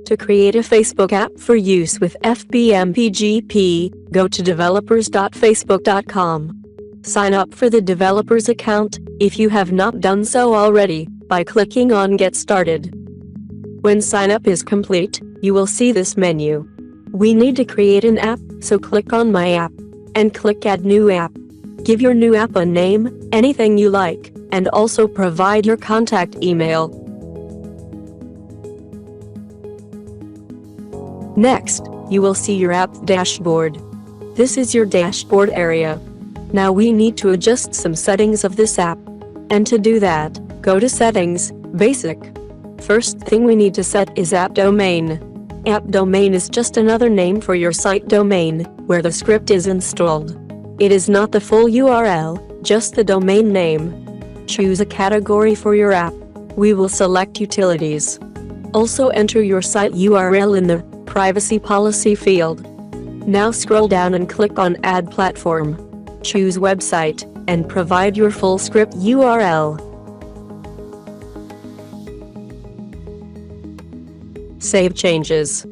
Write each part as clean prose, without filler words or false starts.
To create a Facebook app for use with FBMPGP, go to developers.facebook.com. Sign up for the developer's account, if you have not done so already, by clicking on Get Started. When sign up is complete, you will see this menu. We need to create an app, so click on My App, and click Add New App. Give your new app a name, anything you like, and also provide your contact email. Next, you will see your app dashboard. This is your dashboard area. Now we need to adjust some settings of this app. And to do that, go to Settings, Basic. First thing we need to set is app domain. App domain is just another name for your site domain, where the script is installed. It is not the full URL, just the domain name. Choose a category for your app. We will select Utilities. Also enter your site URL in the Privacy Policy field. Now scroll down and click on Add Platform. Choose Website, and provide your full script URL. Save changes.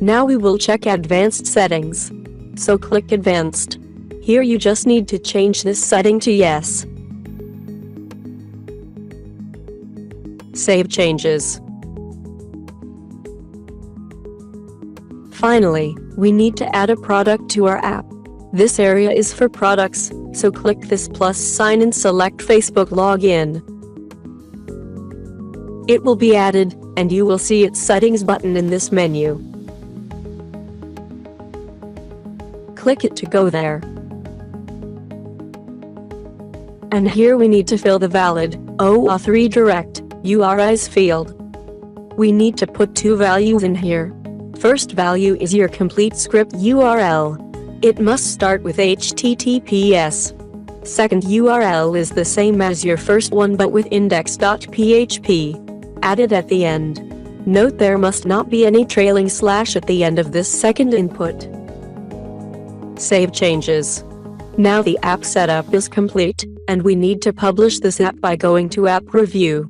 Now we will check Advanced Settings. So click Advanced. Here you just need to change this setting to Yes. Save changes. Finally, we need to add a product to our app. This area is for products, so click this plus sign and select Facebook Login. It will be added, and you will see its settings button in this menu. Click it to go there. And here we need to fill the valid OAuth redirect URIs field. We need to put two values in here. First value is your complete script URL. It must start with HTTPS. Second URL is the same as your first one but with index.php. Added at the end. Note there must not be any trailing slash at the end of this second input. Save changes. Now the app setup is complete, and we need to publish this app by going to App Review.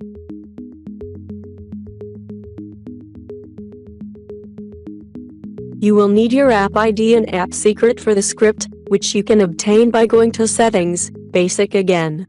You will need your app ID and app secret for the script, which you can obtain by going to Settings, Basic again.